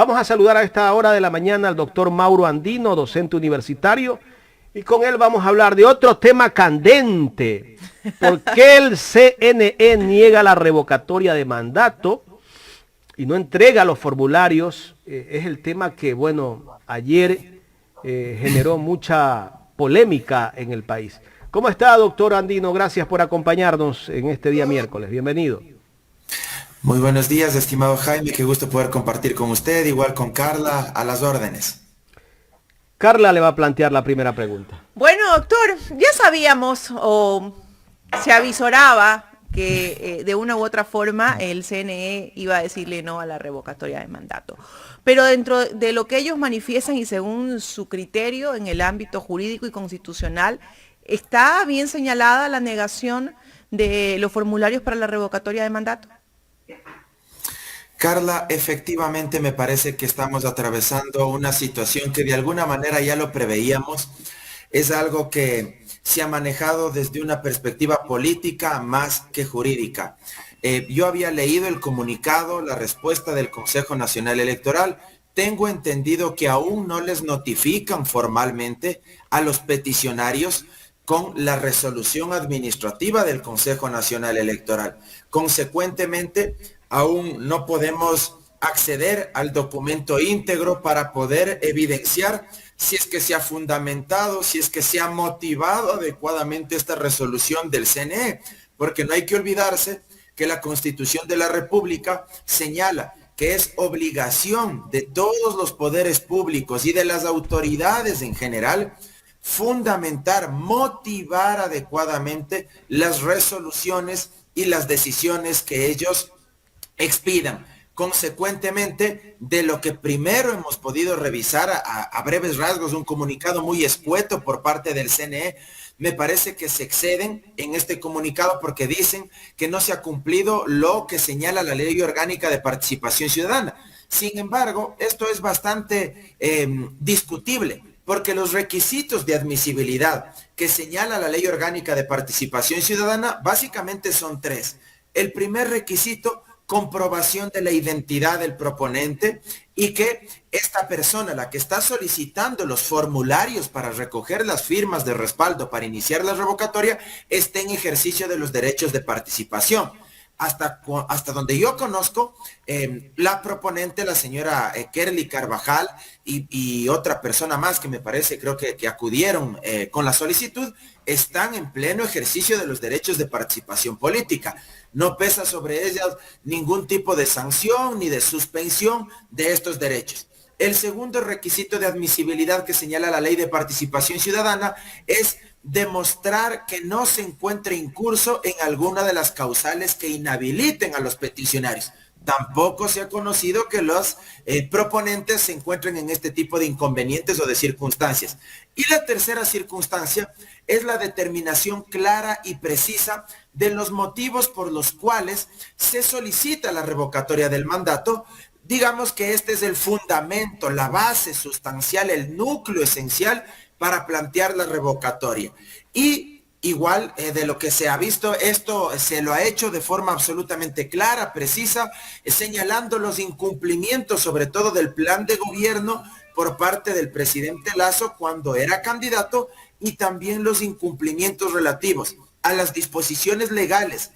Vamos a saludar a esta hora de la mañana al doctor Mauro Andino, docente universitario, y con él vamos a hablar de otro tema candente. ¿Por qué el CNE niega la revocatoria de mandato y no entrega los formularios? Es el tema que, bueno, ayer generó mucha polémica en el país. ¿Cómo está, doctor Andino? Gracias por acompañarnos en este día miércoles. Bienvenido. Muy buenos días, estimado Jaime, qué gusto poder compartir con usted, igual con Carla, a las órdenes. Carla le va a plantear la primera pregunta. Bueno, doctor, ya sabíamos o se avisoraba que de una u otra forma el CNE iba a decirle no a la revocatoria de mandato. Pero dentro de lo que ellos manifiestan y según su criterio en el ámbito jurídico y constitucional, ¿está bien señalada la negación de los formularios para la revocatoria de mandato? Carla, efectivamente me parece que estamos atravesando una situación que de alguna manera ya lo preveíamos. Es algo que se ha manejado desde una perspectiva política más que jurídica. Yo había leído el comunicado, la respuesta del Consejo Nacional Electoral. Tengo entendido que aún no les notifican formalmente a los peticionarios con la resolución administrativa del Consejo Nacional Electoral. Consecuentemente, aún no podemos acceder al documento íntegro para poder evidenciar si es que se ha fundamentado, si es que se ha motivado adecuadamente esta resolución del CNE, porque no hay que olvidarse que la Constitución de la República señala que es obligación de todos los poderes públicos y de las autoridades en general fundamentar, motivar adecuadamente las resoluciones y las decisiones que ellos expidan. Consecuentemente, de lo que primero hemos podido revisar a breves rasgos, un comunicado muy escueto por parte del CNE, me parece que se exceden en este comunicado porque dicen que no se ha cumplido lo que señala la Ley Orgánica de Participación Ciudadana. Sin embargo, esto es bastante discutible, porque los requisitos de admisibilidad que señala la Ley Orgánica de Participación Ciudadana básicamente son tres. El primer requisito, comprobación de la identidad del proponente y que esta persona, la que está solicitando los formularios para recoger las firmas de respaldo para iniciar la revocatoria, esté en ejercicio de los derechos de participación. Hasta donde yo conozco, la proponente, la señora Kerly Carvajal y otra persona más que me parece, creo que acudieron con la solicitud, están en pleno ejercicio de los derechos de participación política. No pesa sobre ellas ningún tipo de sanción ni de suspensión de estos derechos. El segundo requisito de admisibilidad que señala la Ley de Participación Ciudadana es demostrar que no se encuentre incurso en alguna de las causales que inhabiliten a los peticionarios. Tampoco se ha conocido que los proponentes se encuentren en este tipo de inconvenientes o de circunstancias. Y la tercera circunstancia es la determinación clara y precisa de los motivos por los cuales se solicita la revocatoria del mandato. Digamos que este es el fundamento, la base sustancial, el núcleo esencial para plantear la revocatoria. Y igual de lo que se ha visto, esto se lo ha hecho de forma absolutamente clara, precisa, señalando los incumplimientos, sobre todo del plan de gobierno por parte del presidente Lasso cuando era candidato, y también los incumplimientos relativos a las disposiciones legales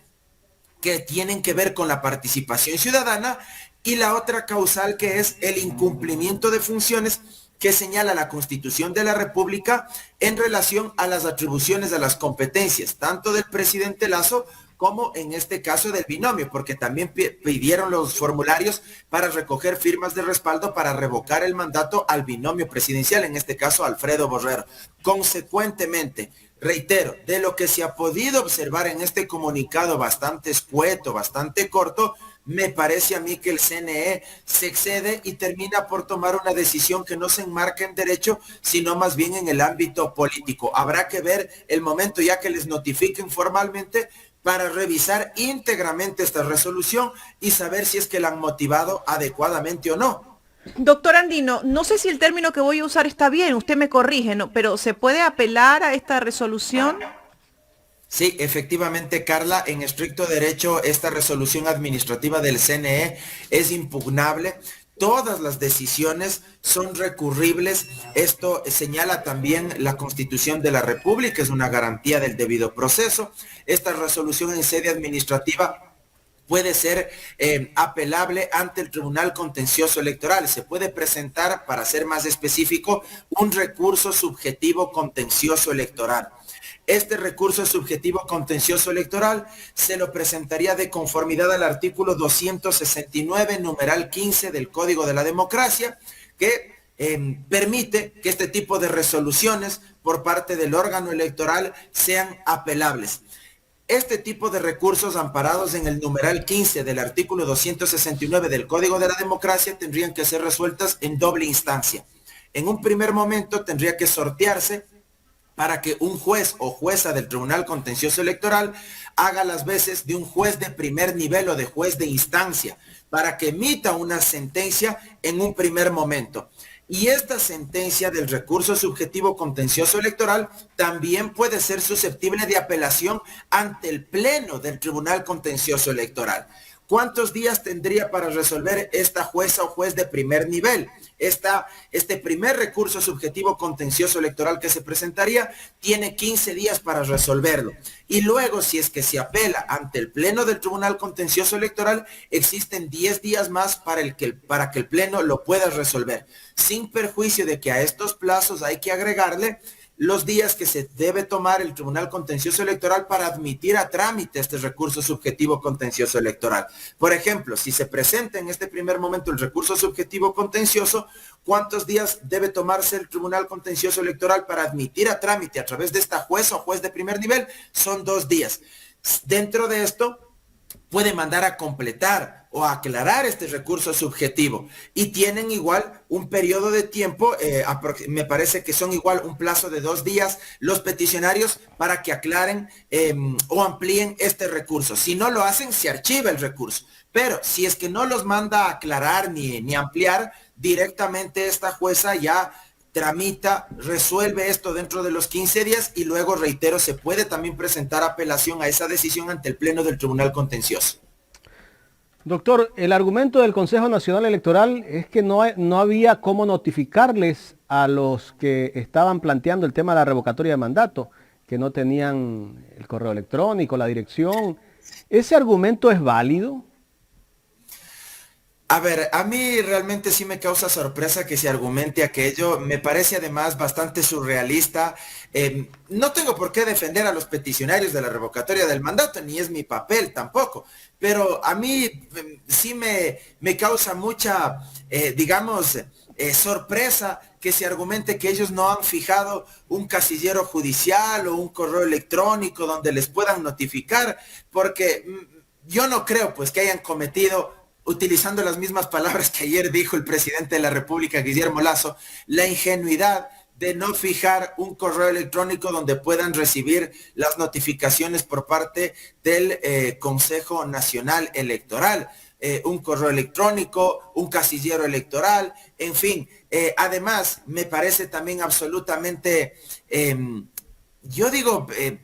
que tienen que ver con la participación ciudadana, y la otra causal que es el incumplimiento de funciones que señala la Constitución de la República en relación a las atribuciones de las competencias, tanto del presidente Lasso como en este caso del binomio, porque también pidieron los formularios para recoger firmas de respaldo para revocar el mandato al binomio presidencial, en este caso Alfredo Borrero. Consecuentemente, reitero, de lo que se ha podido observar en este comunicado bastante escueto, bastante corto, me parece a mí que el CNE se excede y termina por tomar una decisión que no se enmarca en derecho, sino más bien en el ámbito político. Habrá que ver el momento ya que les notifiquen formalmente para revisar íntegramente esta resolución y saber si es que la han motivado adecuadamente o no. Doctor Andino, no sé si el término que voy a usar está bien, usted me corrige, ¿no? Pero ¿se puede apelar a esta resolución? Sí, efectivamente, Carla, en estricto derecho, esta resolución administrativa del CNE es impugnable. todas las decisiones son recurribles. Esto señala también la Constitución de la República, es una garantía del debido proceso. Esta resolución en sede administrativa puede ser apelable ante el Tribunal Contencioso Electoral. Se puede presentar, para ser más específico, un recurso subjetivo contencioso electoral. Este recurso subjetivo contencioso electoral se lo presentaría de conformidad al artículo 269, numeral 15 del Código de la Democracia, que permite que este tipo de resoluciones por parte del órgano electoral sean apelables. Este tipo de recursos amparados en el numeral 15 del artículo 269 del Código de la Democracia tendrían que ser resueltas en doble instancia. En un primer momento tendría que sortearse para que un juez o jueza del Tribunal Contencioso Electoral haga las veces de un juez de primer nivel o de juez de instancia, para que emita una sentencia en un primer momento. Y esta sentencia del recurso subjetivo contencioso electoral también puede ser susceptible de apelación ante el Pleno del Tribunal Contencioso Electoral. ¿Cuántos días tendría para resolver esta jueza o juez de primer nivel? Este primer recurso subjetivo contencioso electoral que se presentaría tiene 15 días para resolverlo. Y luego, si es que se apela ante el Pleno del Tribunal Contencioso Electoral, existen 10 días más para que el Pleno lo pueda resolver. Sin perjuicio de que a estos plazos hay que agregarle los días que se debe tomar el Tribunal Contencioso Electoral para admitir a trámite este recurso subjetivo contencioso electoral. Por ejemplo, si se presenta en este primer momento el recurso subjetivo contencioso, ¿cuántos días debe tomarse el Tribunal Contencioso Electoral para admitir a trámite a través de esta jueza o juez de primer nivel? Son 2 días. Dentro de esto, puede mandar a completar o a aclarar este recurso subjetivo y tienen igual un periodo de tiempo, me parece que son igual un plazo de 2 días los peticionarios para que aclaren o amplíen este recurso. Si no lo hacen, se archiva el recurso, pero si es que no los manda a aclarar ni ampliar, directamente esta jueza ya tramita, resuelve esto dentro de los 15 días y luego, reitero, se puede también presentar apelación a esa decisión ante el Pleno del Tribunal Contencioso. Doctor, el argumento del Consejo Nacional Electoral es que no había cómo notificarles a los que estaban planteando el tema de la revocatoria de mandato, que no tenían el correo electrónico, la dirección. ¿Ese argumento es válido? A ver, a mí realmente sí me causa sorpresa que se argumente aquello. Me parece además bastante surrealista. No tengo por qué defender a los peticionarios de la revocatoria del mandato, ni es mi papel tampoco. Pero a mí sí me causa mucha, sorpresa que se argumente que ellos no han fijado un casillero judicial o un correo electrónico donde les puedan notificar, porque yo no creo pues que hayan cometido, utilizando las mismas palabras que ayer dijo el presidente de la República, Guillermo Lasso, la ingenuidad de no fijar un correo electrónico donde puedan recibir las notificaciones por parte del Consejo Nacional Electoral. Un correo electrónico, un casillero electoral, en fin. Además, me parece también absolutamente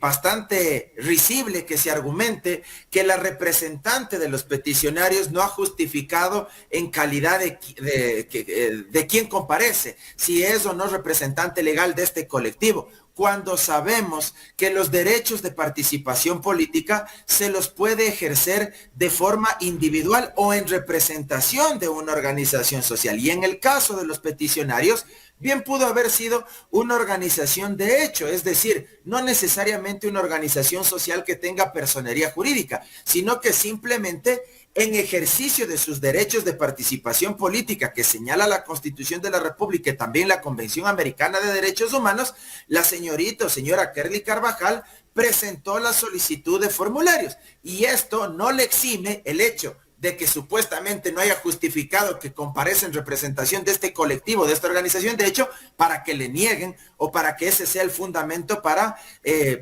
bastante risible que se argumente que la representante de los peticionarios no ha justificado en calidad de quien comparece, si es o no representante legal de este colectivo, cuando sabemos que los derechos de participación política se los puede ejercer de forma individual o en representación de una organización social. Y en el caso de los peticionarios, bien pudo haber sido una organización de hecho, es decir, no necesariamente una organización social que tenga personería jurídica, sino que simplemente en ejercicio de sus derechos de participación política que señala la Constitución de la República y también la Convención Americana de Derechos Humanos, la señorita o señora Kerly Carvajal presentó la solicitud de formularios. Y esto no le exime el hecho de que supuestamente no haya justificado que comparece en representación de este colectivo, de esta organización de hecho, para que le nieguen o para que ese sea el fundamento para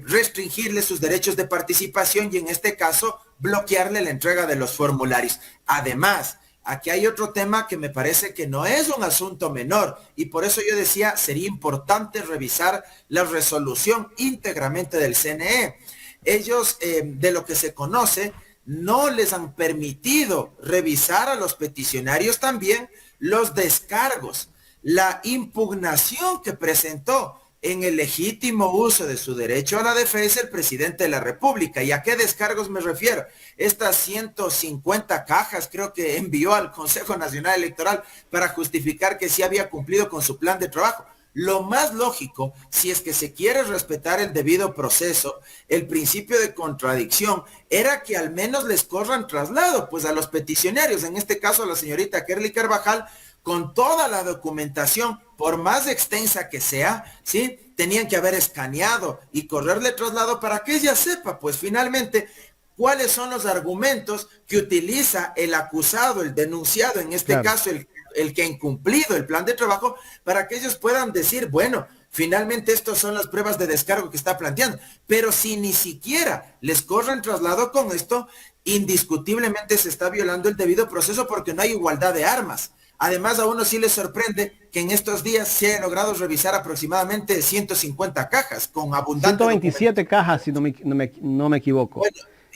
restringirle sus derechos de participación y en este caso bloquearle la entrega de los formularios. Además, aquí hay otro tema que me parece que no es un asunto menor y por eso yo decía, sería importante revisar la resolución íntegramente del CNE. Ellos, de lo que se conoce, no les han permitido revisar a los peticionarios también los descargos, la impugnación que presentó en el legítimo uso de su derecho a la defensa el presidente de la República. ¿Y a qué descargos me refiero? Estas 150 cajas creo que envió al Consejo Nacional Electoral para justificar que sí había cumplido con su plan de trabajo. Lo más lógico, si es que se quiere respetar el debido proceso, el principio de contradicción, era que al menos les corran traslado, pues a los peticionarios, en este caso a la señorita Kerly Carvajal, con toda la documentación, por más extensa que sea, ¿sí? Tenían que haber escaneado y correrle traslado para que ella sepa, pues finalmente, cuáles son los argumentos que utiliza el acusado, el denunciado, en este caso el que ha incumplido el plan de trabajo, para que ellos puedan decir, bueno, finalmente estas son las pruebas de descargo que está planteando. Pero si ni siquiera les corren traslado con esto, indiscutiblemente se está violando el debido proceso porque no hay igualdad de armas. Además, a uno sí le sorprende que en estos días se haya logrado revisar aproximadamente 150 cajas con abundante 127 cajas, si no me equivoco.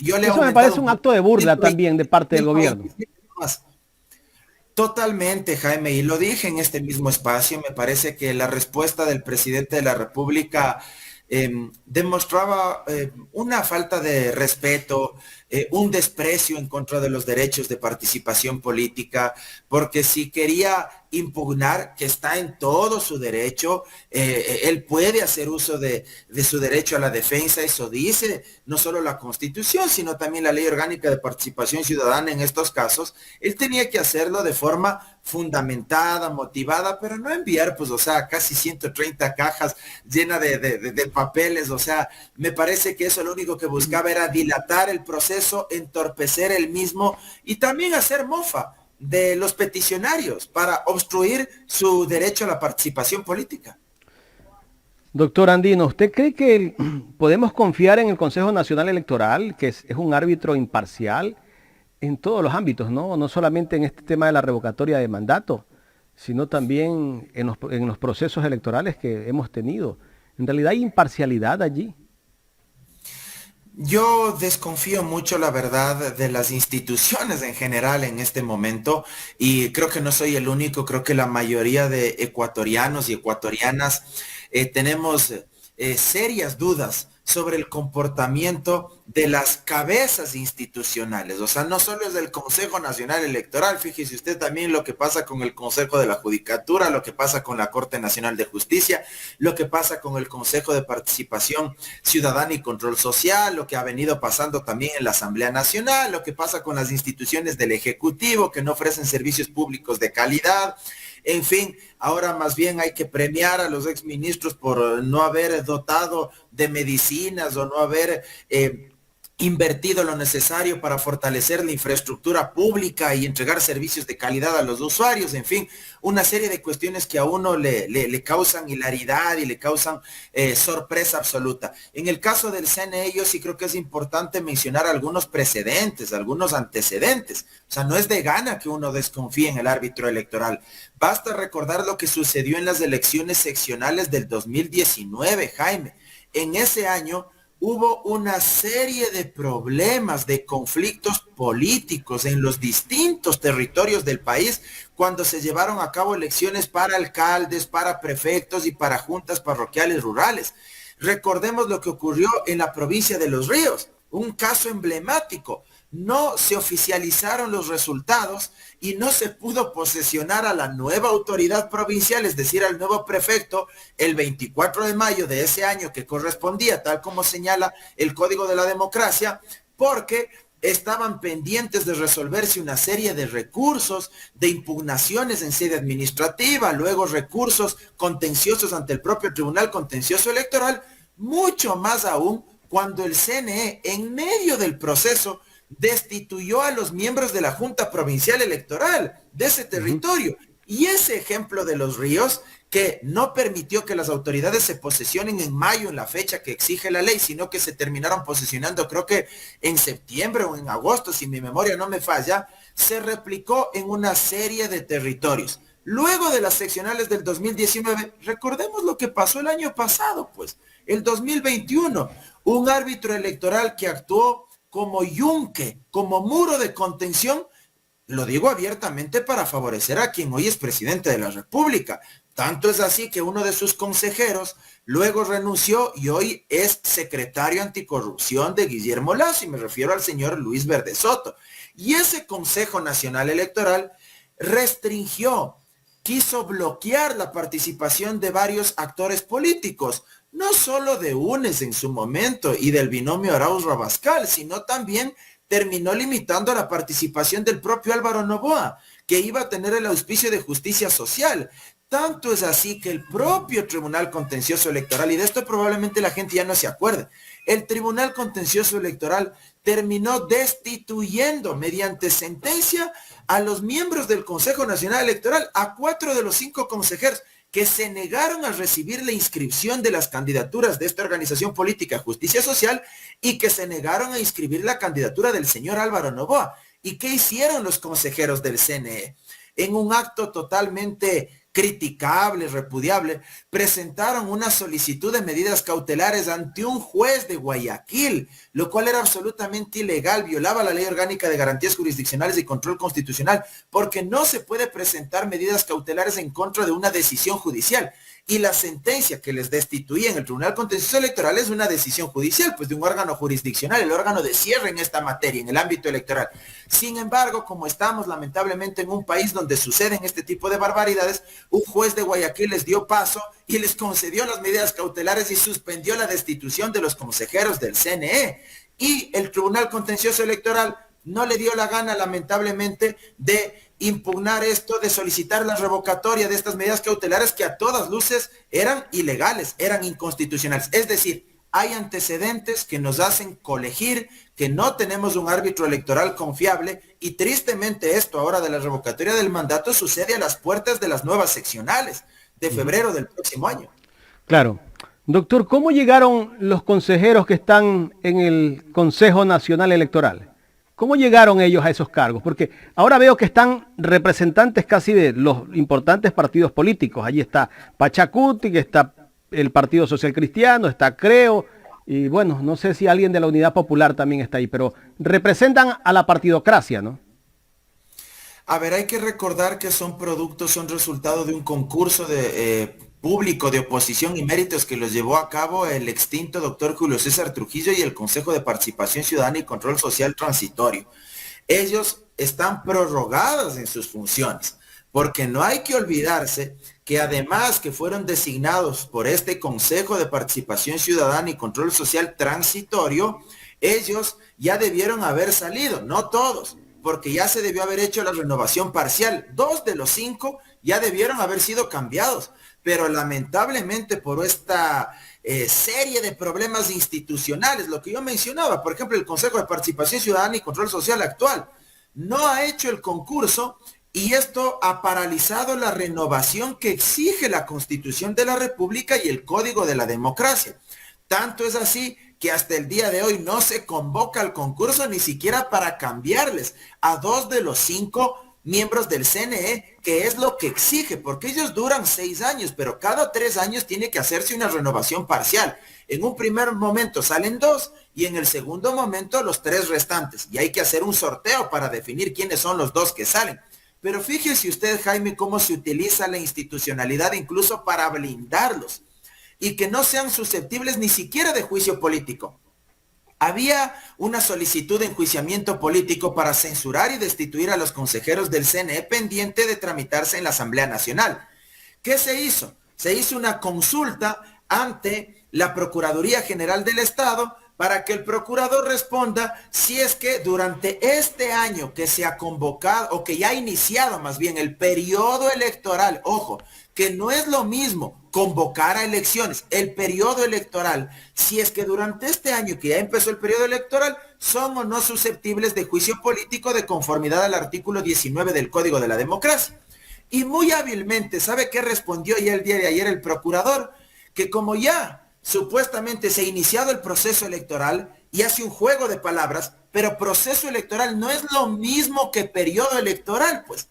Bueno, eso me parece un acto de burla también de parte del gobierno. Totalmente, Jaime, y lo dije en este mismo espacio, me parece que la respuesta del presidente de la República demostraba una falta de respeto, un desprecio en contra de los derechos de participación política, porque si quería impugnar, que está en todo su derecho, él puede hacer uso de su derecho a la defensa, eso dice no solo la Constitución, sino también la Ley Orgánica de Participación Ciudadana en estos casos. Él tenía que hacerlo de forma fundamentada, motivada, pero no enviar, pues, o sea, casi 130 cajas llenas de papeles, o sea, me parece que eso lo único que buscaba era dilatar el proceso, entorpecer el mismo y también hacer mofa de los peticionarios para obstruir su derecho a la participación política. Doctor Andino, ¿usted cree que podemos confiar en el Consejo Nacional Electoral, que es un árbitro imparcial en todos los ámbitos, ¿no? No solamente en este tema de la revocatoria de mandato, sino también en los procesos electorales que hemos tenido? En realidad hay imparcialidad allí. Yo desconfío mucho, la verdad, de las instituciones en general en este momento y creo que no soy el único, creo que la mayoría de ecuatorianos y ecuatorianas tenemos serias dudas sobre el comportamiento de las cabezas institucionales. O sea, no solo es del Consejo Nacional Electoral, fíjese usted también lo que pasa con el Consejo de la Judicatura, lo que pasa con la Corte Nacional de Justicia, lo que pasa con el Consejo de Participación Ciudadana y Control Social, lo que ha venido pasando también en la Asamblea Nacional, lo que pasa con las instituciones del Ejecutivo que no ofrecen servicios públicos de calidad. En fin, ahora más bien hay que premiar a los exministros por no haber dotado de medicinas o no haber invertido lo necesario para fortalecer la infraestructura pública y entregar servicios de calidad a los usuarios. En fin, una serie de cuestiones que a uno le causan hilaridad y le causan sorpresa absoluta. En el caso del CNE, yo sí creo que es importante mencionar algunos precedentes, algunos antecedentes. O sea, no es de gana que uno desconfíe en el árbitro electoral. Basta recordar lo que sucedió en las elecciones seccionales del 2019, Jaime. En ese año hubo una serie de problemas, de conflictos políticos en los distintos territorios del país cuando se llevaron a cabo elecciones para alcaldes, para prefectos y para juntas parroquiales rurales. Recordemos lo que ocurrió en la provincia de Los Ríos, un caso emblemático. No se oficializaron los resultados y no se pudo posesionar a la nueva autoridad provincial, es decir, al nuevo prefecto, el 24 de mayo de ese año que correspondía, tal como señala el Código de la Democracia, porque estaban pendientes de resolverse una serie de recursos, de impugnaciones en sede administrativa, luego recursos contenciosos ante el propio Tribunal Contencioso Electoral, mucho más aún cuando el CNE, en medio del proceso, destituyó a los miembros de la Junta Provincial Electoral de ese territorio. Y ese ejemplo de Los Ríos, que no permitió que las autoridades se posesionen en mayo, en la fecha que exige la ley, sino que se terminaron posesionando, creo que en septiembre o en agosto, si mi memoria no me falla, se replicó en una serie de territorios. Luego de las seccionales del 2019, recordemos lo que pasó el año pasado, pues, el 2021, un árbitro electoral que actuó como yunque, como muro de contención, lo digo abiertamente, para favorecer a quien hoy es presidente de la República. Tanto es así que uno de sus consejeros luego renunció y hoy es secretario anticorrupción de Guillermo Lasso, y me refiero al señor Luis Verde Soto. Y ese Consejo Nacional Electoral restringió, quiso bloquear la participación de varios actores políticos, no solo de UNES en su momento y del binomio Arauz-Rabascal, sino también terminó limitando la participación del propio Álvaro Noboa, que iba a tener el auspicio de Justicia Social. Tanto es así que el propio Tribunal Contencioso Electoral, y de esto probablemente la gente ya no se acuerde, el Tribunal Contencioso Electoral terminó destituyendo mediante sentencia a los miembros del Consejo Nacional Electoral, a 4 de los 5 consejeros que se negaron a recibir la inscripción de las candidaturas de esta organización política Justicia Social, y que se negaron a inscribir la candidatura del señor Álvaro Noboa. ¿Y qué hicieron los consejeros del CNE? En un acto totalmente criticable, repudiable, presentaron una solicitud de medidas cautelares ante un juez de Guayaquil, lo cual era absolutamente ilegal, violaba la Ley Orgánica de Garantías Jurisdiccionales y Control Constitucional, porque no se puede presentar medidas cautelares en contra de una decisión judicial. Y la sentencia que les destituía en el Tribunal Contencioso Electoral es una decisión judicial, pues de un órgano jurisdiccional, el órgano de cierre en esta materia, en el ámbito electoral. Sin embargo, como estamos lamentablemente en un país donde suceden este tipo de barbaridades, un juez de Guayaquil les dio paso y les concedió las medidas cautelares y suspendió la destitución de los consejeros del CNE. Y el Tribunal Contencioso Electoral no le dio la gana, lamentablemente, de impugnar esto, de solicitar la revocatoria de estas medidas cautelares que a todas luces eran ilegales, eran inconstitucionales. Es decir, hay antecedentes que nos hacen colegir que no tenemos un árbitro electoral confiable, y tristemente esto ahora de la revocatoria del mandato sucede a las puertas de las nuevas seccionales de febrero del próximo año. Claro. Doctor, ¿cómo llegaron los consejeros que están en el Consejo Nacional Electoral? ¿Cómo llegaron ellos a esos cargos? Porque ahora veo que están representantes casi de los importantes partidos políticos. Allí está Pachacuti, que está el Partido Social Cristiano, está Creo, y bueno, no sé si alguien de la Unidad Popular también está ahí, pero representan a la partidocracia, ¿no? A ver, hay que recordar que son resultado de un concurso de público de oposición y méritos que los llevó a cabo el extinto doctor Julio César Trujillo y el Consejo de Participación Ciudadana y Control Social Transitorio. Ellos están prorrogados en sus funciones, porque no hay que olvidarse que además que fueron designados por este Consejo de Participación Ciudadana y Control Social Transitorio, ellos ya debieron haber salido, no todos, porque ya se debió haber hecho la renovación parcial. 2 de los 5 ya debieron haber sido cambiados, pero lamentablemente por esta serie de problemas institucionales, lo que yo mencionaba, por ejemplo, el Consejo de Participación Ciudadana y Control Social actual no ha hecho el concurso, y esto ha paralizado la renovación que exige la Constitución de la República y el Código de la Democracia. Tanto es así que hasta el día de hoy no se convoca al concurso ni siquiera para cambiarles a 2 de los 5 miembros del CNE, que es lo que exige, porque ellos duran 6 años, pero cada 3 años tiene que hacerse una renovación parcial. En un primer momento salen 2 y en el segundo momento los 3 restantes, y hay que hacer un sorteo para definir quiénes son los 2 que salen. Pero fíjese usted, Jaime, cómo se utiliza la institucionalidad incluso para blindarlos y que no sean susceptibles ni siquiera de juicio político. Había una solicitud de enjuiciamiento político para censurar y destituir a los consejeros del CNE pendiente de tramitarse en la Asamblea Nacional. ¿Qué se hizo? Se hizo una consulta ante la Procuraduría General del Estado para que el procurador responda si es que durante este año que se ha convocado, o que ya ha iniciado más bien el periodo electoral, ojo, que no es lo mismo convocar a elecciones, el periodo electoral, si es que durante este año que ya empezó el periodo electoral, son o no susceptibles de juicio político de conformidad al artículo 19 del Código de la Democracia. Y muy hábilmente, ¿sabe qué respondió ya el día de ayer el procurador? Que como ya supuestamente se ha iniciado el proceso electoral, y hace un juego de palabras, pero proceso electoral no es lo mismo que periodo electoral, pues.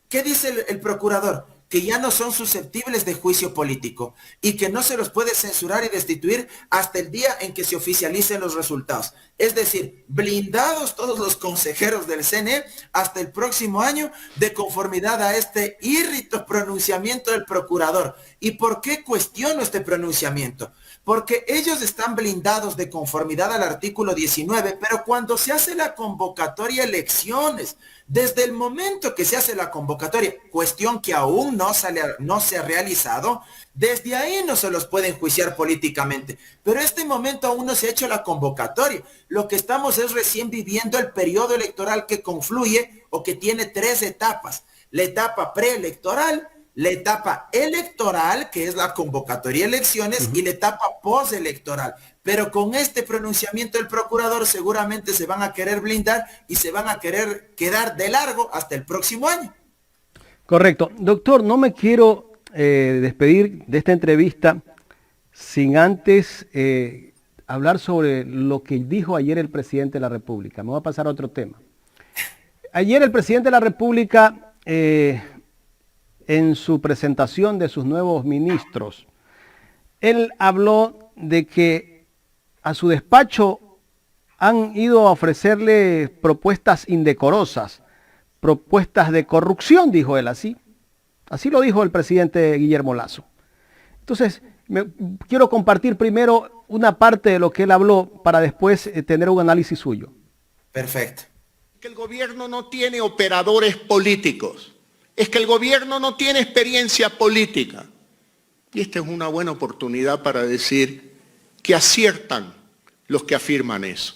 ¿Qué dice el procurador? Que ya no son susceptibles de juicio político y que no se los puede censurar y destituir hasta el día en que se oficialicen los resultados. Es decir, blindados todos los consejeros del CNE hasta el próximo año de conformidad a este írrito pronunciamiento del procurador. ¿Y por qué cuestiono este pronunciamiento? Porque ellos están blindados de conformidad al artículo 19, pero cuando se hace la convocatoria a elecciones, desde el momento que se hace la convocatoria, cuestión que aún no se ha realizado, desde ahí no se los puede enjuiciar políticamente. Pero este momento aún no se ha hecho la convocatoria. Lo que estamos es recién viviendo el periodo electoral que confluye o que tiene 3 etapas. La etapa preelectoral, la etapa electoral, que es la convocatoria de elecciones, y la etapa postelectoral. Pero con este pronunciamiento del procurador seguramente se van a querer blindar y se van a querer quedar de largo hasta el próximo año. Correcto. Doctor, no me quiero despedir de esta entrevista sin antes hablar sobre lo que dijo ayer el presidente de la República. Me voy a pasar a otro tema. Ayer el presidente de la República, en su presentación de sus nuevos ministros, él habló de que a su despacho han ido a ofrecerle propuestas indecorosas, propuestas de corrupción, dijo él así. Así lo dijo el presidente Guillermo Lasso. Entonces, quiero compartir primero una parte de lo que él habló para después tener un análisis suyo. Perfecto. Que el gobierno no tiene operadores políticos. Es que el gobierno no tiene experiencia política. Y esta es una buena oportunidad para decir que aciertan los que afirman eso.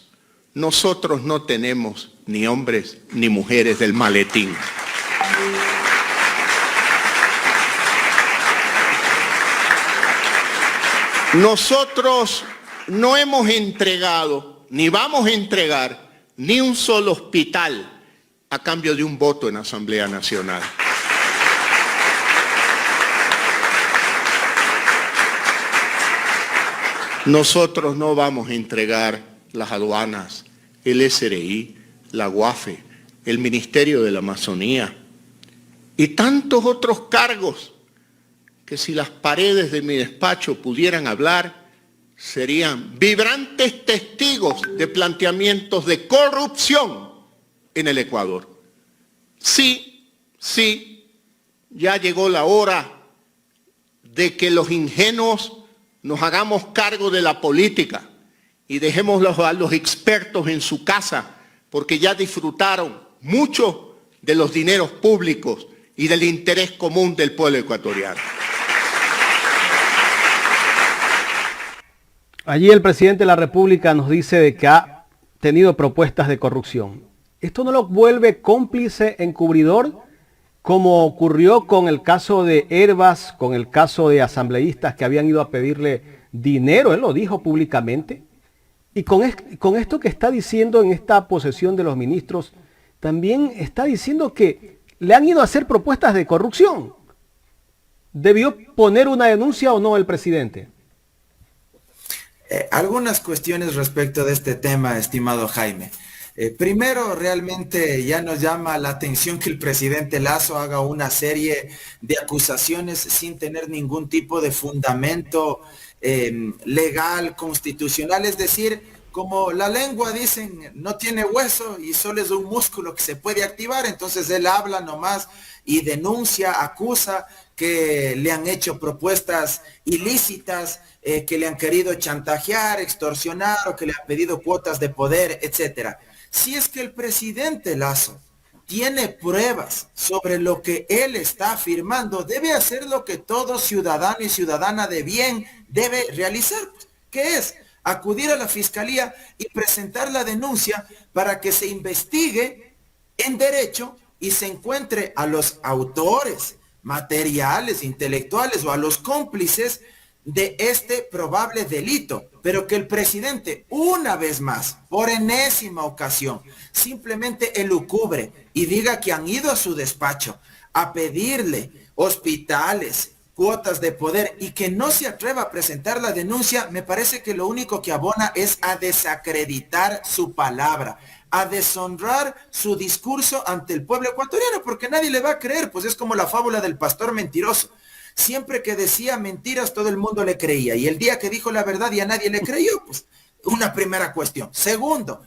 Nosotros no tenemos ni hombres ni mujeres del maletín. Nosotros no hemos entregado, ni vamos a entregar, ni un solo hospital a cambio de un voto en Asamblea Nacional. Nosotros no vamos a entregar las aduanas, el SRI, la UAFE, el Ministerio de la Amazonía y tantos otros cargos que si las paredes de mi despacho pudieran hablar, serían vibrantes testigos de planteamientos de corrupción en el Ecuador. Sí, ya llegó la hora de que los ingenuos nos hagamos cargo de la política y dejémoslos a los expertos en su casa, porque ya disfrutaron mucho de los dineros públicos y del interés común del pueblo ecuatoriano. Allí el presidente de la República nos dice de que ha tenido propuestas de corrupción. ¿Esto no lo vuelve cómplice encubridor, como ocurrió con el caso de Hervas, con el caso de asambleístas que habían ido a pedirle dinero? Él lo dijo públicamente. Y con esto que está diciendo en esta posesión de los ministros, también está diciendo que le han ido a hacer propuestas de corrupción. ¿Debió poner una denuncia o no el presidente? Algunas cuestiones respecto de este tema, estimado Jaime. Primero, realmente ya nos llama la atención que el presidente Lasso haga una serie de acusaciones sin tener ningún tipo de fundamento legal, constitucional, es decir, como la lengua dicen, no tiene hueso y solo es un músculo que se puede activar, entonces él habla nomás y denuncia, acusa que le han hecho propuestas ilícitas, que le han querido chantajear, extorsionar o que le han pedido cuotas de poder, etcétera. Si es que el presidente Lasso tiene pruebas sobre lo que él está afirmando, debe hacer lo que todo ciudadano y ciudadana de bien debe realizar, que es acudir a la fiscalía y presentar la denuncia para que se investigue en derecho y se encuentre a los autores materiales, intelectuales o a los cómplices de este probable delito, pero que el presidente una vez más, por enésima ocasión, simplemente elucubre y diga que han ido a su despacho a pedirle hospitales, cuotas de poder y que no se atreva a presentar la denuncia, me parece que lo único que abona es a desacreditar su palabra, a deshonrar su discurso ante el pueblo ecuatoriano, porque nadie le va a creer, pues es como la fábula del pastor mentiroso. Siempre que decía mentiras todo el mundo le creía y el día que dijo la verdad ya nadie le creyó, pues Una primera cuestión. Segundo,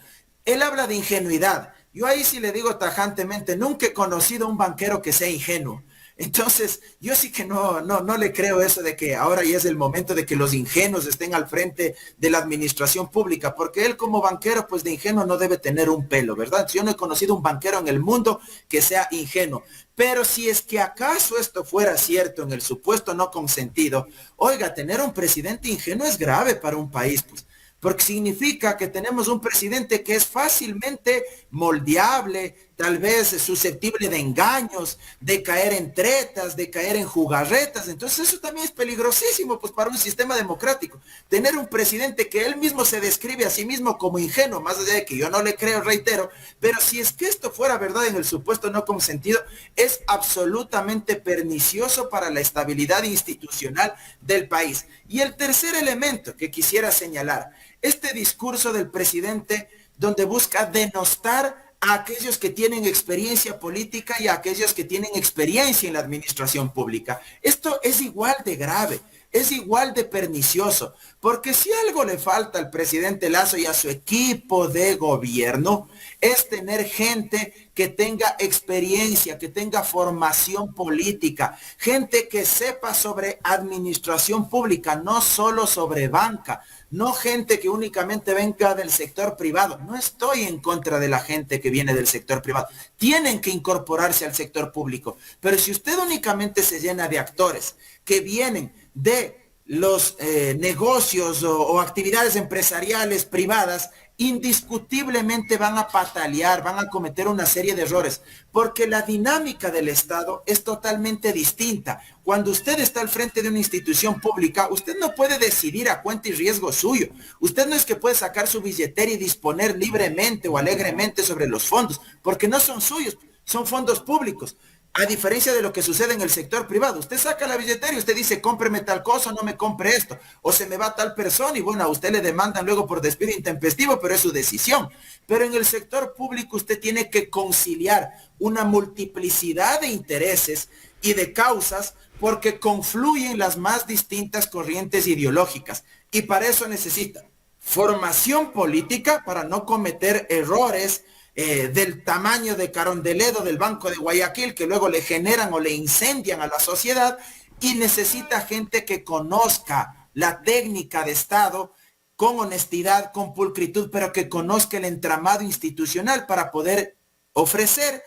él habla de ingenuidad. Yo ahí sí le digo tajantemente, nunca he conocido un banquero que sea ingenuo. Entonces, yo sí que no le creo eso de que ahora ya es el momento de que los ingenuos estén al frente de la administración pública, porque él como banquero, pues de ingenuo no debe tener un pelo, ¿verdad? Yo no he conocido un banquero en el mundo que sea ingenuo. Pero si es que acaso esto fuera cierto en el supuesto no consentido, oiga, tener un presidente ingenuo es grave para un país, pues. Porque significa que tenemos un presidente que es fácilmente moldeable, tal vez susceptible de engaños, de caer en tretas, de caer en jugarretas. Entonces eso también es peligrosísimo pues para un sistema democrático. Tener un presidente que él mismo se describe a sí mismo como ingenuo, más allá de que yo no le creo, reitero, pero si es que esto fuera verdad en el supuesto no consentido, es absolutamente pernicioso para la estabilidad institucional del país. Y el tercer elemento que quisiera señalar, este discurso del presidente donde busca denostar a aquellos que tienen experiencia política y a aquellos que tienen experiencia en la administración pública. Esto es igual de grave, es igual de pernicioso, porque si algo le falta al presidente Lasso y a su equipo de gobierno, es tener gente que tenga experiencia, que tenga formación política, gente que sepa sobre administración pública, no solo sobre banca, no gente que únicamente venga del sector privado. No estoy en contra de la gente que viene del sector privado. Tienen que incorporarse al sector público. Pero si usted únicamente se llena de actores que vienen de los negocios o actividades empresariales privadas, indiscutiblemente van a patalear, van a cometer una serie de errores, porque la dinámica del Estado es totalmente distinta. Cuando usted está al frente de una institución pública, usted no puede decidir a cuenta y riesgo suyo. Usted no es que puede sacar su billetera y disponer libremente o alegremente sobre los fondos, porque no son suyos, son fondos públicos. A diferencia de lo que sucede en el sector privado, usted saca la billetera y usted dice, cómpreme tal cosa, no me compre esto, o se me va tal persona y bueno, a usted le demandan luego por despido intempestivo, pero es su decisión. Pero en el sector público usted tiene que conciliar una multiplicidad de intereses y de causas porque confluyen las más distintas corrientes ideológicas y para eso necesita formación política para no cometer errores del tamaño de Carondelet del Banco de Guayaquil, que luego le generan o le incendian a la sociedad, y necesita gente que conozca la técnica de Estado con honestidad, con pulcritud, pero que conozca el entramado institucional para poder ofrecer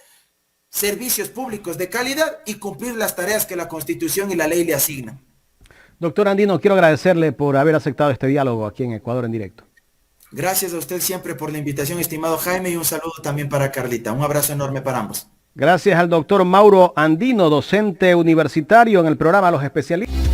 servicios públicos de calidad y cumplir las tareas que la Constitución y la ley le asignan. Doctor Andino, quiero agradecerle por haber aceptado este diálogo aquí en Ecuador en Directo. Gracias a usted siempre por la invitación, estimado Jaime, y un saludo también para Carlita. Un abrazo enorme para ambos. Gracias al doctor Mauro Andino, docente universitario en el programa Los Especialistas.